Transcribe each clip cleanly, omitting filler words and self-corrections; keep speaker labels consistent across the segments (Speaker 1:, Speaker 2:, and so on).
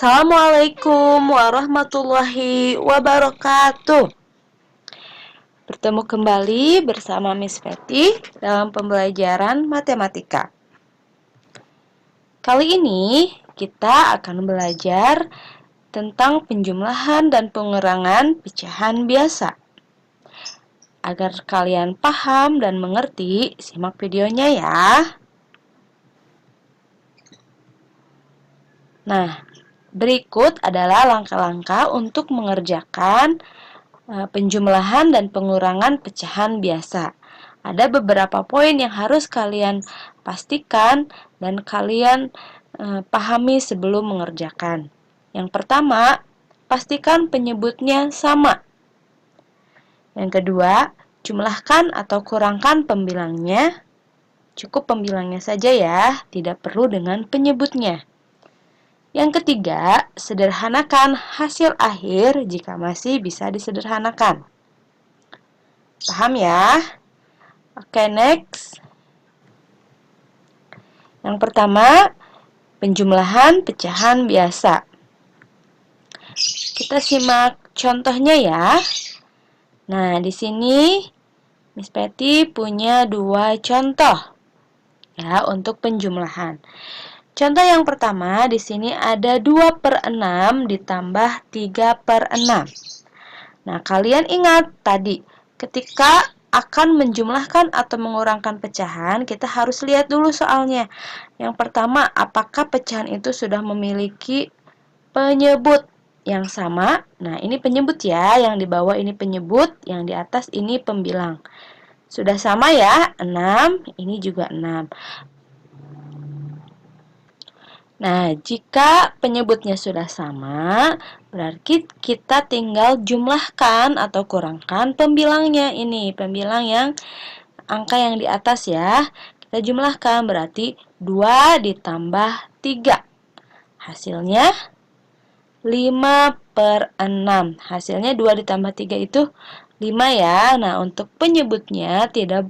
Speaker 1: Assalamualaikum warahmatullahi wabarakatuh. Bertemu kembali bersama Miss Fetty dalam pembelajaran matematika. Kali ini kita akan belajar tentang penjumlahan dan pengurangan pecahan biasa. Agar kalian paham dan mengerti, simak videonya ya. Nah, berikut adalah langkah-langkah untuk mengerjakan penjumlahan dan pengurangan pecahan biasa. Ada beberapa poin yang harus kalian pastikan dan kalian pahami sebelum mengerjakan. Yang pertama, pastikan penyebutnya sama. Yang kedua, jumlahkan atau kurangkan pembilangnya. Cukup pembilangnya saja ya, tidak perlu dengan penyebutnya. Yang ketiga, sederhanakan hasil akhir jika masih bisa disederhanakan. Paham ya? Oke, next. Yang pertama, penjumlahan pecahan biasa. Kita simak contohnya ya. Nah, di sini Miss Fetty punya 2 contoh ya untuk penjumlahan. Contoh yang pertama, di sini ada 2/6 ditambah 3/6. Nah, kalian ingat tadi, ketika akan menjumlahkan atau mengurangkan pecahan, kita harus lihat dulu soalnya. Yang pertama, apakah pecahan itu sudah memiliki penyebut yang sama? Nah, ini penyebut ya, yang di bawah ini penyebut, yang di atas ini pembilang. Sudah sama ya, 6, ini juga 6. Nah, jika penyebutnya sudah sama, berarti kita tinggal jumlahkan atau kurangkan pembilangnya. Ini pembilang yang angka yang di atas ya. Kita jumlahkan berarti 2 ditambah 3. Hasilnya 5/6. Hasilnya 2 ditambah 3 itu 5 ya. Nah, untuk penyebutnya tidak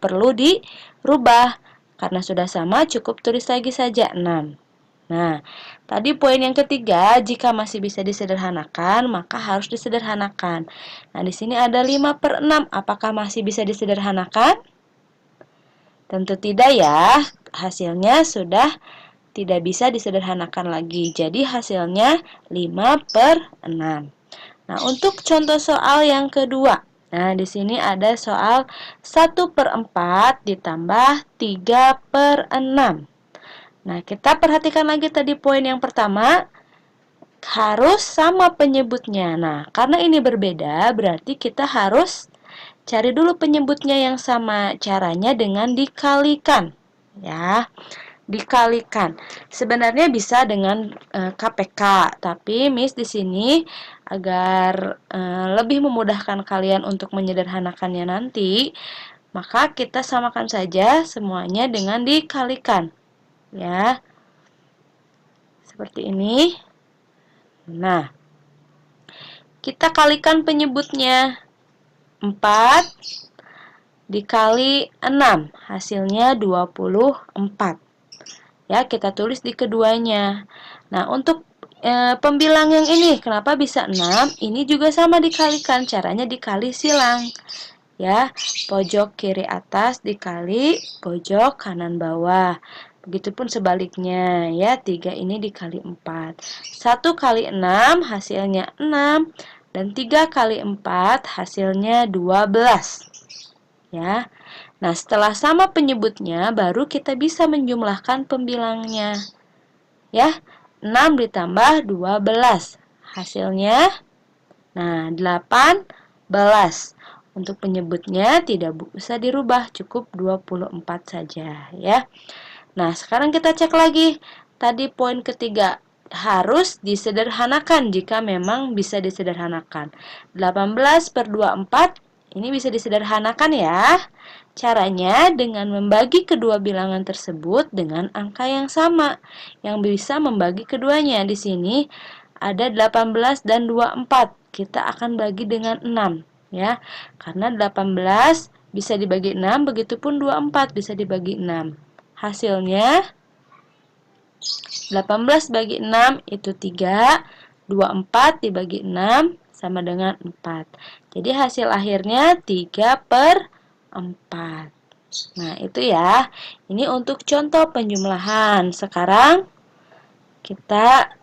Speaker 1: perlu dirubah. Karena sudah sama, cukup tulis lagi saja 6. Nah, tadi poin yang ketiga, jika masih bisa disederhanakan, maka harus disederhanakan. Nah, di sini ada 5/6. Apakah masih bisa disederhanakan? Tentu tidak ya. Hasilnya sudah tidak bisa disederhanakan lagi. Jadi, hasilnya 5/6. Nah, untuk contoh soal yang kedua. Nah, di sini ada soal 1/4 ditambah 3/6. Nah, kita perhatikan lagi tadi poin yang pertama, harus sama penyebutnya. Nah, karena ini berbeda, berarti kita harus cari dulu penyebutnya yang sama. Caranya dengan dikalikan. Ya, dikalikan. Sebenarnya bisa dengan KPK, tapi Miss di sini agar lebih memudahkan kalian untuk menyederhanakannya nanti, maka kita samakan saja semuanya dengan dikalikan. Ya. Seperti ini. Nah, kita kalikan penyebutnya. 4 dikali 6, hasilnya 24. Ya, kita tulis di keduanya. Nah, untuk pembilang yang ini, kenapa bisa 6? Ini juga sama dikalikan, caranya dikali silang. Ya, pojok kiri atas dikali pojok kanan bawah. Begitupun sebaliknya, ya, 3 ini dikali 4. 1 kali 6 hasilnya 6, dan 3 kali 4 hasilnya 12. Ya. Nah, setelah sama penyebutnya, baru kita bisa menjumlahkan pembilangnya. Ya, 6 ditambah 12. Hasilnya, nah, 18. Untuk penyebutnya tidak bisa dirubah, cukup 24 saja. Ya. Nah, sekarang kita cek lagi. Tadi poin ketiga, harus disederhanakan jika memang bisa disederhanakan. 18/24 ini bisa disederhanakan ya. Caranya dengan membagi kedua bilangan tersebut dengan angka yang sama, yang bisa membagi keduanya. Di sini ada 18 dan 24. kita akan bagi dengan 6 ya. Karena 18 bisa dibagi 6, begitupun 24 bisa dibagi 6. Hasilnya 18 bagi 6 itu 3, 24 dibagi 6 sama dengan 4. Jadi hasil akhirnya 3/4. Nah, itu ya. Ini untuk contoh penjumlahan. Sekarang kita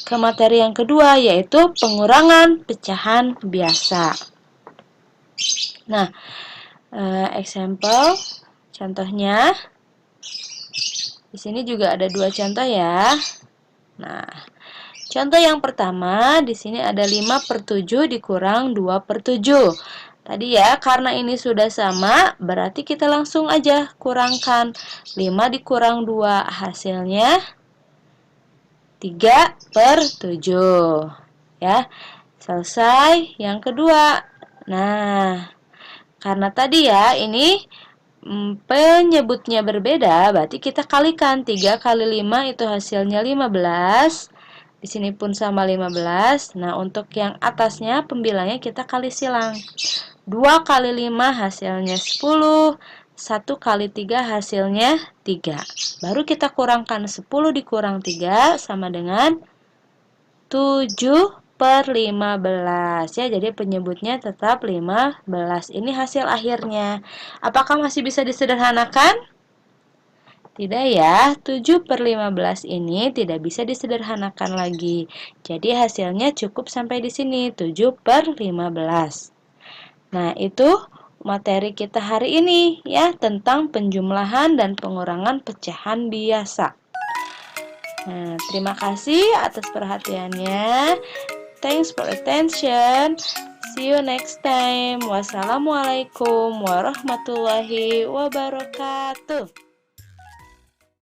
Speaker 1: ke materi yang kedua, yaitu pengurangan pecahan biasa. Nah, example contohnya di sini juga ada 2 contoh ya. Nah, contoh yang pertama di sini ada 5/7 dikurang 2/7. Tadi ya, karena ini sudah sama, berarti kita langsung aja kurangkan. 5 dikurang 2, hasilnya 3/7. Ya, selesai. Yang kedua. Nah, karena tadi ya, ini penyebutnya berbeda, berarti kita kalikan. 3 kali 5 itu hasilnya 15. Di sini pun sama 15. Nah, untuk yang atasnya pembilangnya kita kali silang. 2 kali 5 hasilnya 10. 1 kali 3 hasilnya 3. Baru kita kurangkan 10 dikurang 3 sama dengan 7/15 ya. Jadi penyebutnya tetap 15. Ini hasil akhirnya. Apakah masih bisa disederhanakan? Tidak ya, 7/15 ini tidak bisa disederhanakan lagi. Jadi hasilnya cukup sampai di sini, 7/15. Nah, itu materi kita hari ini ya, tentang penjumlahan dan pengurangan pecahan biasa. Nah, terima kasih atas perhatiannya. Thanks for attention. See you next time. Wassalamualaikum warahmatullahi wabarakatuh.